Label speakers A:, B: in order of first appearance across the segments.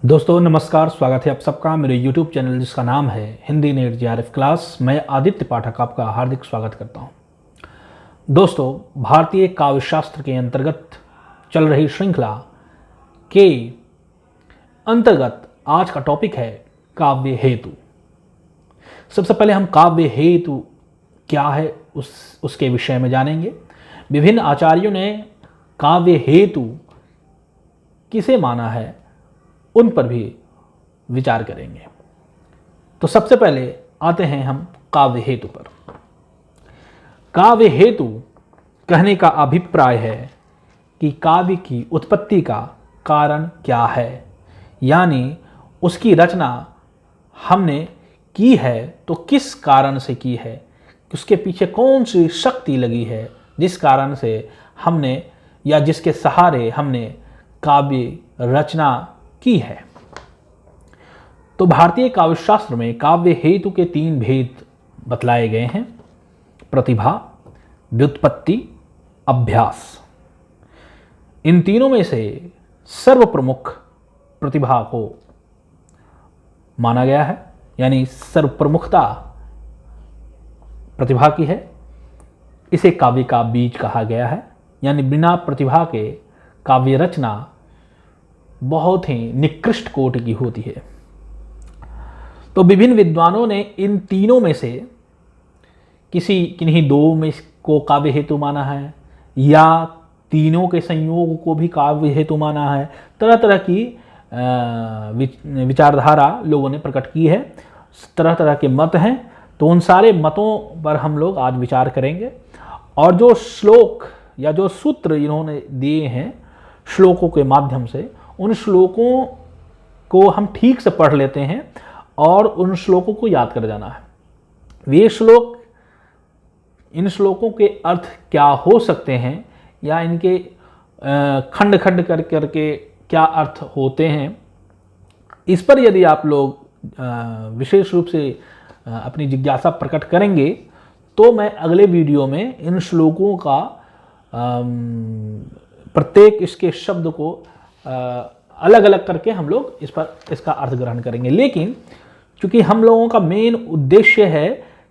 A: दोस्तों नमस्कार, स्वागत है आप सबका मेरे YouTube चैनल जिसका नाम है हिंदी नेट JRF क्लास। मैं आदित्य पाठक आपका हार्दिक स्वागत करता हूं। दोस्तों, भारतीय काव्य शास्त्र के अंतर्गत चल रही श्रृंखला के अंतर्गत आज का टॉपिक है काव्य हेतु। सबसे पहले हम काव्य हेतु क्या है उसके विषय में जानेंगे। विभिन्न आचार्यों ने काव्य हेतु किसे माना है उन पर भी विचार करेंगे। तो सबसे पहले आते हैं हम काव्य हेतु पर। काव्य हेतु कहने का अभिप्राय है कि काव्य की उत्पत्ति का कारण क्या है, यानी उसकी रचना हमने की है तो किस कारण से की है, उसके पीछे कौन सी शक्ति लगी है जिस कारण से हमने या जिसके सहारे हमने काव्य रचना की है। तो भारतीय काव्य शास्त्र में काव्य हेतु के 3 भेद बतलाए गए हैं: प्रतिभा, व्युत्पत्ति, अभ्यास। इन तीनों में से सर्वप्रमुख प्रतिभा को माना गया है, यानी सर्वप्रमुखता प्रतिभा की है। इसे काव्य का बीज कहा गया है, यानी बिना प्रतिभा के काव्य रचना बहुत ही निकृष्ट कोटि की होती है। तो विभिन्न विद्वानों ने इन तीनों में से किन्हीं 2 में को काव्य हेतु माना है या तीनों के संयोग को भी काव्य हेतु माना है। तरह तरह की विचारधारा लोगों ने प्रकट की है, तरह तरह के मत हैं। तो उन सारे मतों पर हम लोग आज विचार करेंगे और जो श्लोक या जो सूत्र इन्होंने दिए हैं श्लोकों के माध्यम से, उन श्लोकों को हम ठीक से पढ़ लेते हैं और उन श्लोकों को याद कर जाना है। वे श्लोक, इन श्लोकों के अर्थ क्या हो सकते हैं या इनके खंड खंड कर करके क्या अर्थ होते हैं, इस पर यदि आप लोग विशेष रूप से अपनी जिज्ञासा प्रकट करेंगे तो मैं अगले वीडियो में इन श्लोकों का प्रत्येक इसके शब्द को अलग अलग करके हम लोग इसका अर्थ ग्रहण करेंगे। लेकिन चूंकि हम लोगों का मेन उद्देश्य है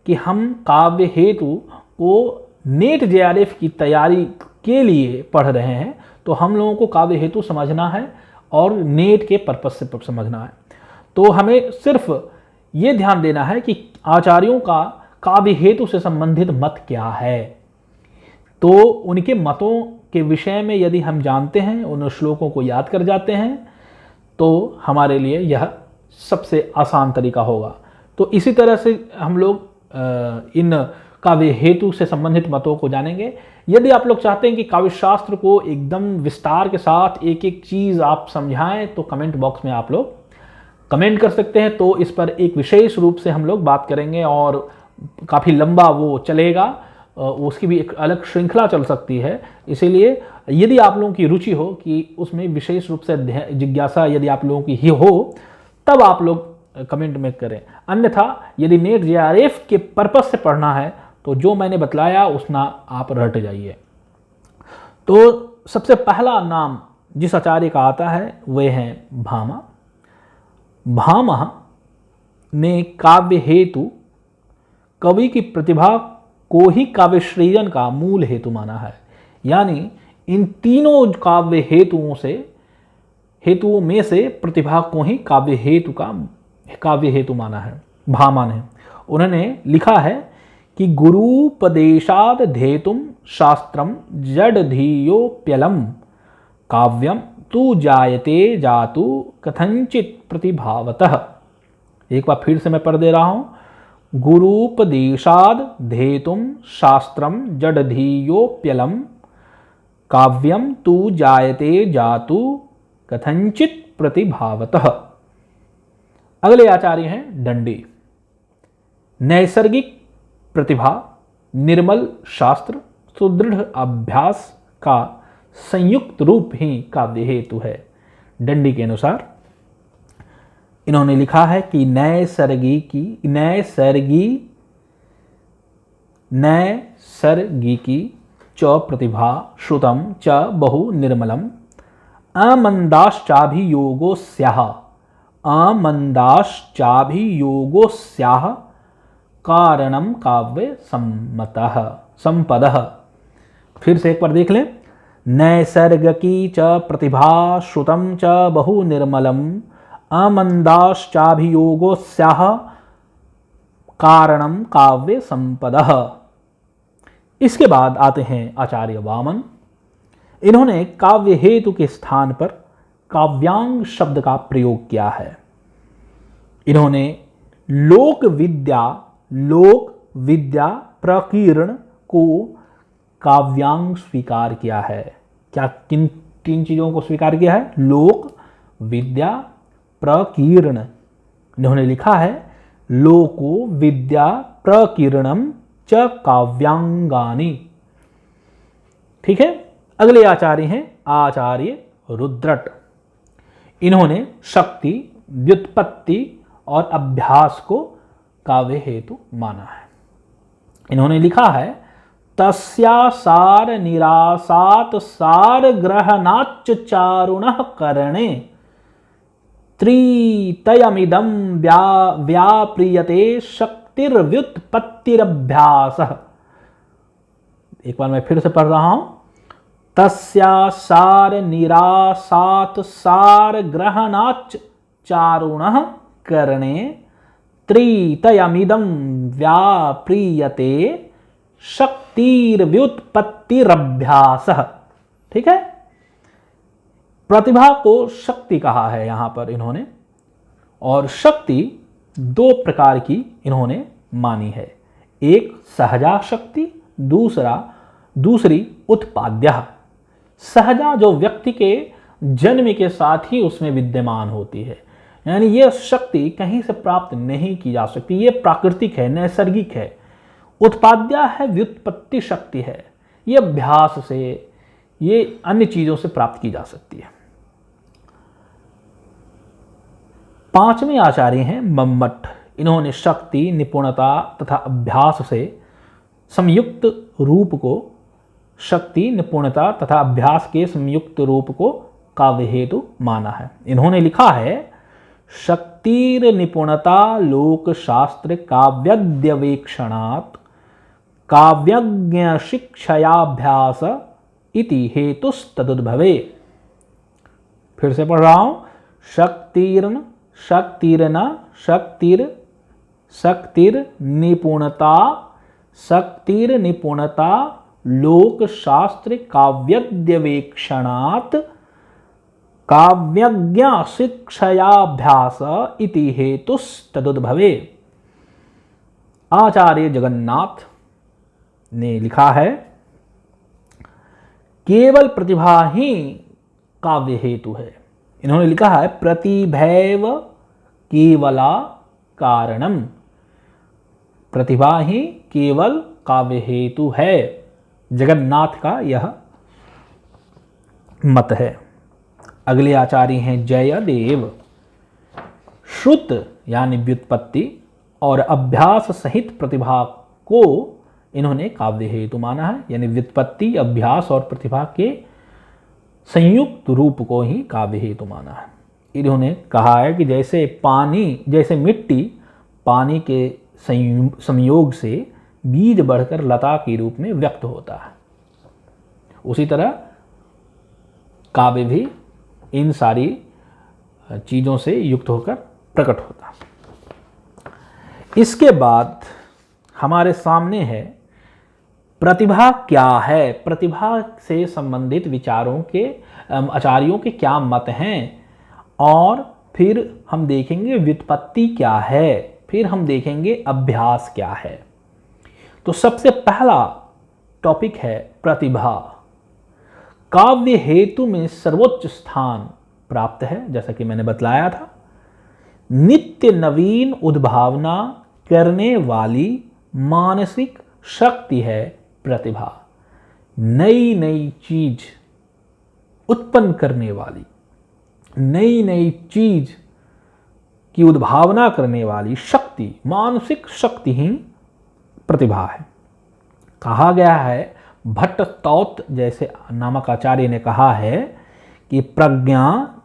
A: कि हम काव्य हेतु को नेट JRF की तैयारी के लिए पढ़ रहे हैं, तो हम लोगों को काव्य हेतु समझना है और नेट के पर्पस से समझना है। तो हमें सिर्फ ये ध्यान देना है कि आचार्यों का काव्य हेतु से संबंधित मत क्या है। तो उनके मतों के विषय में यदि हम जानते हैं, उन श्लोकों को याद कर जाते हैं, तो हमारे लिए यह सबसे आसान तरीका होगा। तो इसी तरह से हम लोग इन काव्य हेतु से संबंधित मतों को जानेंगे। यदि आप लोग चाहते हैं कि काव्य शास्त्र को एकदम विस्तार के साथ एक एक चीज़ आप समझाएं, तो कमेंट बॉक्स में आप लोग कमेंट कर सकते हैं। तो इस पर एक विशेष रूप से हम लोग बात करेंगे और काफ़ी लंबा वो चलेगा, उसकी भी एक अलग श्रृंखला चल सकती है। इसीलिए यदि आप लोगों की रुचि हो कि उसमें विशेष रूप से जिज्ञासा यदि आप लोगों की ही हो, तब आप लोग कमेंट में करें। अन्यथा यदि नेट JRF के पर्पस से पढ़ना है तो जो मैंने बतलाया उसना आप रट जाइए। तो सबसे पहला नाम जिस आचार्य का आता है वे हैं भामा। भामा ने काव्य हेतु कवि की प्रतिभा को ही काव्य सृजन का मूल हेतु माना है, यानी इन तीनों काव्य हेतुओं में से प्रतिभा को ही काव्य हेतु माना है भामा ने। उन्होंने लिखा है कि गुरूपदेशाद धेतुम शास्त्रम जडधीयोप्यलम काव्यम तु जायते जातु कथंचित प्रतिभावतः। एक बार फिर से मैं पढ़ दे रहा हूं। गुरूपदेशाद धेतुम शास्त्रम जडधीयोप्यलम काव्यम तु जायते जातु कथंचित प्रतिभावतः। अगले आचार्य हैं दंडी। नैसर्गिक प्रतिभा, निर्मल शास्त्र, सुदृढ़ अभ्यास का संयुक्त रूप ही काव्य हेतु है। दंडी के अनुसार इन्होंने लिखा है कि नैसर्गिकी च प्रतिभा श्रुतम च बहु निर्मलम अमंदाश्चाभियोगो स्याह अमंदाश्चाभियोगो स्याह कारणम काव्य सम्मतः संपदः। फिर से एक बार देख लें। नैसर्गिकी च प्रतिभा श्रुतं च बहु निर्मलम अमंदाश्चाभियोगो स्याह कारणम काव्य संपदः। इसके बाद आते हैं आचार्य वामन। इन्होंने काव्य हेतु के स्थान पर काव्यांग शब्द का प्रयोग किया है। इन्होंने लोक विद्या प्रकीर्ण को काव्यांग स्वीकार किया है। क्या किन तीन चीजों को स्वीकार किया है? लोक विद्या प्रकीर्ण। इन्होंने लिखा है लोको विद्या प्रकीर्णम च काव्यांगानि। ठीक है। अगले आचार्य हैं आचार्य रुद्रट। इन्होंने शक्ति, व्युत्पत्ति और अभ्यास को काव्य हेतु माना है। इन्होंने लिखा है तस्या सार निरासात सार ग्रहणाच्च चारुणः करणे त्रितयमिदं व्याप्रियते शक्तिर्व्युत्पत्तिरभ्यासः। एक बार मैं फिर से पढ़ रहा हूं। तस्या सार निरासात सार ग्रहणाच्च चारुणः करणे त्रितयमिदं व्याप्रियते शक्तिर्व्युत्पत्तिरभ्यासः। ठीक है। प्रतिभा को शक्ति कहा है यहां पर इन्होंने, और शक्ति दो प्रकार की इन्होंने मानी है। एक सहजा शक्ति, दूसरी उत्पाद्य। सहजा जो व्यक्ति के जन्म के साथ ही उसमें विद्यमान होती है, यानी यह शक्ति कहीं से प्राप्त नहीं की जा सकती, यह प्राकृतिक है, नैसर्गिक है। उत्पाद्य है, व्युत्पत्ति शक्ति है, यह अभ्यास से, ये अन्य चीजों से प्राप्त की जा सकती है। पांचवें आचार्य हैं मम्मट। इन्होंने शक्ति, निपुणता तथा अभ्यास से संयुक्त रूप को, शक्ति, निपुणता तथा अभ्यास के संयुक्त रूप को काव्य हेतु माना है। इन्होंने लिखा है शक्तिर निपुणता लोक शास्त्र काव्यद्यवेक्षणात् काव्यज्ञ शिक्षयाभ्यास इति हेतुस्तदुद्भवे। फिर से पढ़ रहा हूं। शक्तिर्निपुणता लोक शास्त्र काव्यद्यवेक्षणात् काव्यज्ञ शिक्षयाभ्यास इति हेतुस्तदुद्भवे। आचार्य जगन्नाथ ने लिखा है केवल प्रतिभा ही काव्य हेतु है। इन्होंने लिखा है प्रतिभैव केवला कारणम। प्रतिभा ही केवल काव्य हेतु है, जगन्नाथ का यह मत है। अगले आचार्य हैं जयदेव। श्रुत यानी व्युत्पत्ति और अभ्यास सहित प्रतिभा को इन्होंने काव्य हेतु माना है, यानी व्युत्पत्ति, अभ्यास और प्रतिभा के संयुक्त रूप को ही काव्य हेतु माना है। इन्होंने कहा है कि जैसे मिट्टी पानी के संयोग से बीज बढ़कर लता के रूप में व्यक्त होता है, उसी तरह काव्य भी इन सारी चीजों से युक्त होकर प्रकट होता है। इसके बाद हमारे सामने है प्रतिभा क्या है। प्रतिभा से संबंधित विचारों के आचार्यों के क्या मत हैं, और फिर हम देखेंगे व्युत्पत्ति क्या है, फिर हम देखेंगे अभ्यास क्या है। तो सबसे पहला टॉपिक है प्रतिभा। काव्य हेतु में सर्वोच्च स्थान प्राप्त है, जैसा कि मैंने बतलाया था। नित्य नवीन उद्भावना करने वाली मानसिक शक्ति है प्रतिभा। नई नई चीज उत्पन्न करने वाली, नई नई चीज की उद्भावना करने वाली शक्ति, मानसिक शक्ति ही प्रतिभा है। कहा गया है, भट्टस्तौत जैसे नामक आचार्य ने कहा है कि प्रज्ञा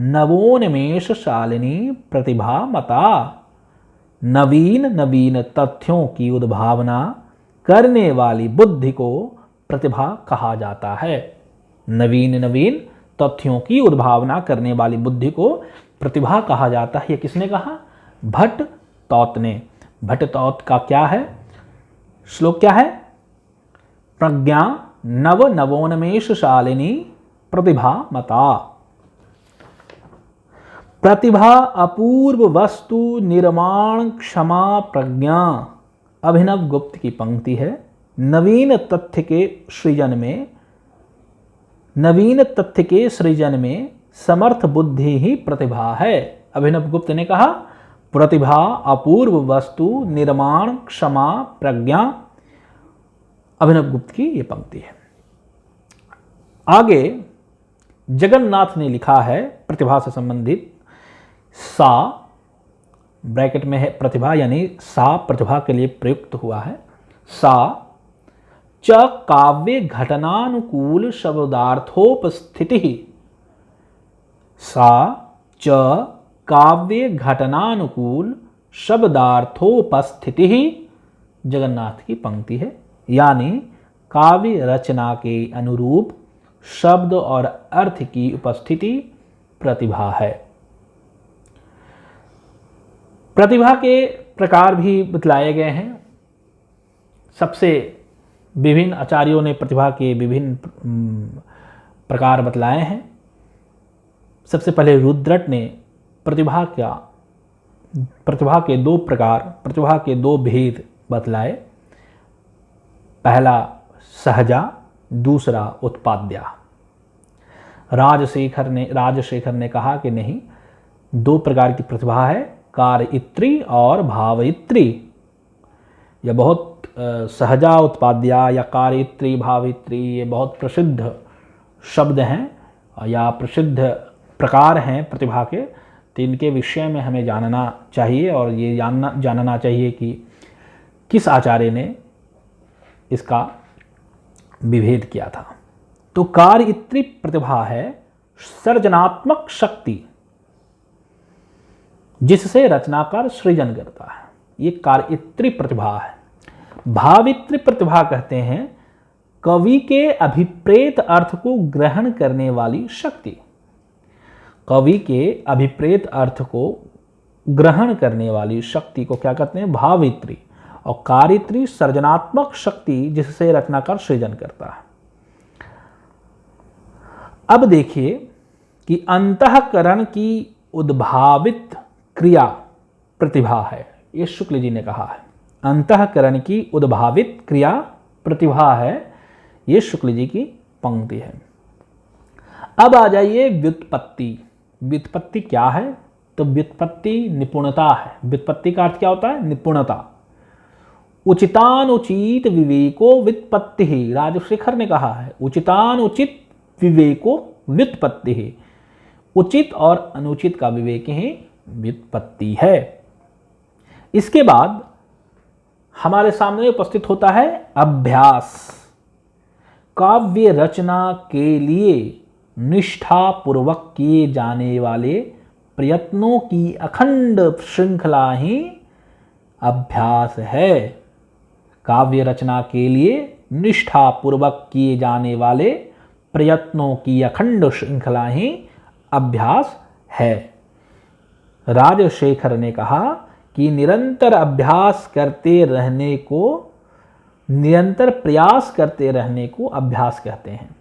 A: नवोन्मेष शालिनी प्रतिभा मता। नवीन नवीन तथ्यों की उद्भावना करने वाली बुद्धि को प्रतिभा कहा जाता है। नवीन नवीन तथ्यों की उद्भावना करने वाली बुद्धि को प्रतिभा कहा जाता है। ये किसने कहा? भट्ट तौत ने। भट्ट तौत का क्या है श्लोक? क्या है? प्रज्ञा नव नवोन्मेष शालिनी प्रतिभा मता। प्रतिभा अपूर्व वस्तु निर्माण क्षमा प्रज्ञा। अभिनव गुप्त की पंक्ति है। नवीन तथ्य के सृजन में समर्थ बुद्धि ही प्रतिभा है। अभिनव गुप्त ने कहा प्रतिभा अपूर्व वस्तु निर्माण क्षमा प्रज्ञा। अभिनव गुप्त की यह पंक्ति है। आगे जगन्नाथ ने लिखा है प्रतिभा से संबंधित, सा ब्रैकेट में है प्रतिभा, यानी सा प्रतिभा के लिए प्रयुक्त हुआ है। सा च काव्य घटनानुकूल शब्दार्थोपस्थिति। सा च काव्य घटनानुकूल शब्दार्थोपस्थिति जगन्नाथ की पंक्ति है, यानी काव्य रचना के अनुरूप शब्द और अर्थ की उपस्थिति प्रतिभा है। प्रतिभा के प्रकार भी बतलाए गए हैं। सबसे विभिन्न आचार्यों ने प्रतिभा के विभिन्न प्रकार बतलाए हैं। सबसे पहले रुद्रट ने प्रतिभा के दो प्रकार, प्रतिभा के दो भेद बतलाए। पहला सहजा, दूसरा उत्पाद्या। राजशेखर ने कहा कि नहीं, दो प्रकार की प्रतिभा है, कार्यित्री और भावयित्री। यह बहुत सहजा उत्पाद्या या कार्यित्री भावयित्री ये बहुत प्रसिद्ध शब्द हैं या प्रसिद्ध प्रकार हैं प्रतिभा के। तो इनके विषय में हमें जानना चाहिए और ये जानना चाहिए कि किस आचार्य ने इसका विभेद किया था। तो कार्यित्री प्रतिभा है सृजनात्मक शक्ति जिससे रचनाकार सृजन करता है, ये कार्यित्री प्रतिभा है। भावित्री प्रतिभा कहते हैं कवि के अभिप्रेत अर्थ को ग्रहण करने वाली शक्ति। कवि के अभिप्रेत अर्थ को ग्रहण करने वाली शक्ति को क्या कहते हैं? भावित्री। और कार्यित्री सृजनात्मक शक्ति जिससे रचनाकार सृजन करता है। अब देखिए कि अंतःकरण की उद्भावित क्रिया प्रतिभा है, ये शुक्ल जी ने कहा है। अंतःकरण की उद्भावित क्रिया प्रतिभा है, ये शुक्ल जी की पंक्ति है। अब आ जाइए व्युत्पत्ति। व्युत्पत्ति क्या है? तो व्युत्पत्ति निपुणता है। व्युत्पत्ति का अर्थ क्या होता है? निपुणता। उचितानुचित विवेको व्युत्पत्ति ही, राजशेखर ने कहा है उचितानुचित विवेको व्युत्पत्ति ही। उचित और अनुचित का विवेक ही व्युत्पत्ति है। इसके बाद हमारे सामने उपस्थित होता है अभ्यास। काव्य रचना के लिए निष्ठापूर्वक किए जाने वाले प्रयत्नों की अखंड श्रृंखला ही अभ्यास है। काव्य रचना के लिए निष्ठापूर्वक किए जाने वाले प्रयत्नों की अखंड श्रृंखला ही अभ्यास है। राजशेखर ने कहा कि निरंतर अभ्यास करते रहने को, निरंतर प्रयास करते रहने को अभ्यास कहते हैं।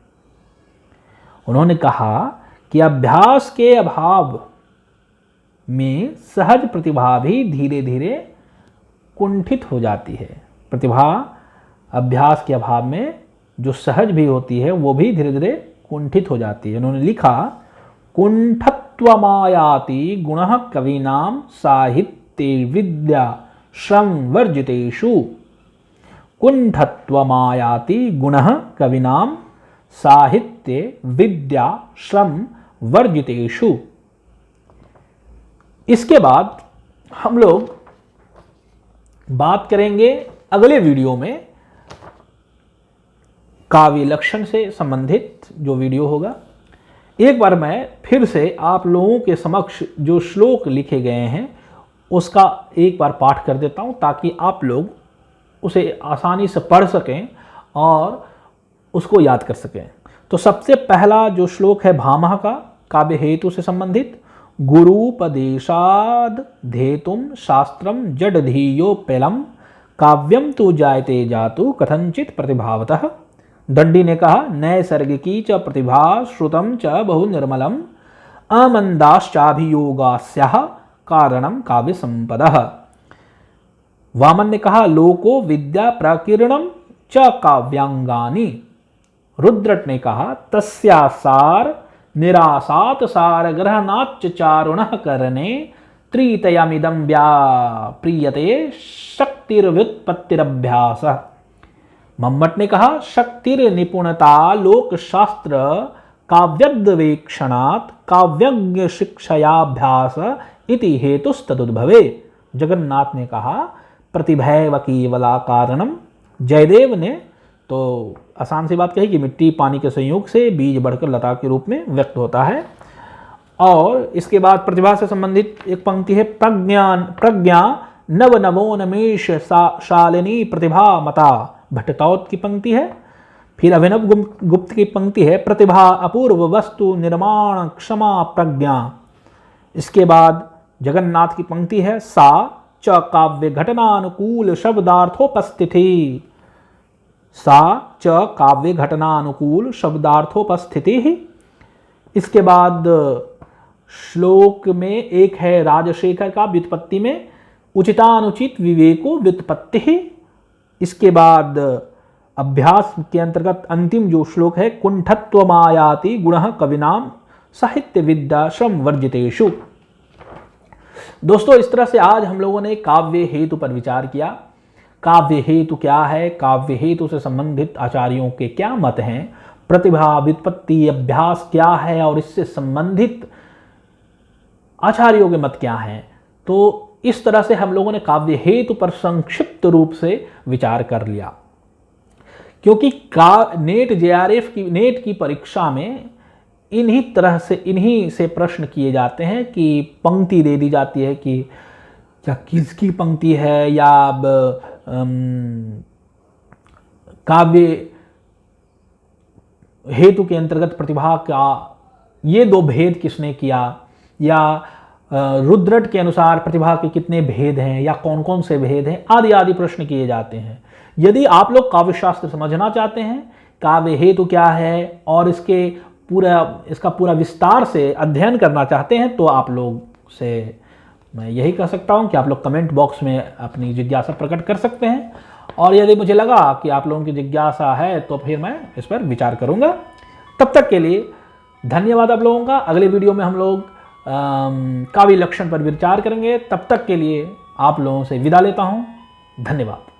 A: उन्होंने कहा कि अभ्यास के अभाव में सहज प्रतिभा भी धीरे धीरे कुंठित हो जाती है। प्रतिभा अभ्यास के अभाव में जो सहज भी होती है वो भी धीरे धीरे कुंठित हो जाती है। उन्होंने लिखा कुंठत्वमायाति गुणः कवीनां साहित्ये विद्या श्रम वर्जितेषु। कुंठत्वमायाति गुणः कवीनां साहित्ये विद्या श्रम वर्जितेषु। इसके बाद हम लोग बात करेंगे अगले वीडियो में काव्य लक्षण से संबंधित जो वीडियो होगा। एक बार मैं फिर से आप लोगों के समक्ष जो श्लोक लिखे गए हैं उसका एक बार पाठ कर देता हूं, ताकि आप लोग उसे आसानी से पढ़ सकें और उसको याद कर सकें। तो सबसे पहला जो श्लोक है भामह का, काव्य हेतु से संबंधित। गुरुपदेशाद धेतुम शास्त्रम जडधीयोपेलम काव्यम तु जायते जातु कथंचित प्रतिभावतः। दंडी ने कहा नैसर्गिकी च प्रतिभा श्रुतम च बहु निर्मलम अमंदाश्चाभियोगास्याः कारणम काव्य संपदः। वामन ने कहा लोको विद्या प्रकीर्णम च काव्यांगानि। रुद्रट ने कहा तस्यासार निरासात सार ग्रहणाच्च चारुणः करणे त्रितयमिदं व्याप्रियते शक्तिर्व्युत्पत्तिरभ्यास। मम्मट ने कहा शक्तिर निपुणता लोक शास्त्र काव्यद्वेक्षणात् काव्यज्ञ शिक्षयाभ्यास इति हेतुस्तदुद्भवे। जगन्नाथ ने कहा प्रतिभैव केवला कारणम। जयदेव ने तो आसान सी बात कही कि मिट्टी पानी के संयोग से बीज बढ़कर लता के रूप में व्यक्त होता है। और इसके बाद प्रतिभा से संबंधित एक पंक्ति है प्रज्ञा नव नवोन्मेष शालिनी प्रतिभा मता। भट्टतौत की पंक्ति है। फिर अभिनव गुप्त की पंक्ति है प्रतिभा अपूर्व वस्तु निर्माण क्षमा प्रज्ञा। इसके बाद जगन्नाथ की पंक्ति है सा च काव्य घटनानुकूल शब्दार्थोपस्थिति। सा च काव्य घटनानुकूल शब्दार्थोपस्थिति ही। इसके बाद श्लोक में एक है राजशेखर का व्युत्पत्ति में उचितानुचित विवेको व्युत्पत्ति ही। इसके बाद अभ्यास के अंतर्गत अंतिम जो श्लोक है कुंठत्वमायाति गुणः कविनाम साहित्य विद्या श्रम वर्जितेषु। दोस्तों इस तरह से आज हम लोगों ने काव्य हेतु पर विचार किया। काव्य हेतु क्या है, काव्य हेतु से संबंधित आचार्यों के क्या मत हैं, प्रतिभा व्युत्पत्ति अभ्यास क्या है और इससे संबंधित आचार्यों के मत क्या हैं। तो इस तरह से हम लोगों ने काव्य हेतु पर संक्षिप्त रूप से विचार कर लिया, क्योंकि नेट जेआरएफ की नेट की परीक्षा में इन्हीं से प्रश्न किए जाते हैं कि पंक्ति दे दी जाती है कि क्या किसकी पंक्ति है या काव्य हेतु के अंतर्गत प्रतिभा का ये दो भेद किसने किया, या रुद्रट के अनुसार प्रतिभा के कितने भेद हैं या कौन कौन से भेद हैं, आदि आदि प्रश्न किए जाते हैं। यदि आप लोग काव्य शास्त्र समझना चाहते हैं, काव्य हेतु क्या है और इसका पूरा विस्तार से अध्ययन करना चाहते हैं, तो आप लोग से मैं यही कह सकता हूं कि आप लोग कमेंट बॉक्स में अपनी जिज्ञासा प्रकट कर सकते हैं। और यदि मुझे लगा कि आप लोगों की जिज्ञासा है तो फिर मैं इस पर विचार करूंगा। तब तक के लिए धन्यवाद आप लोगों का। अगले वीडियो में हम लोग काव्य लक्षण पर विचार करेंगे। तब तक के लिए आप लोगों से विदा लेता हूं। धन्यवाद।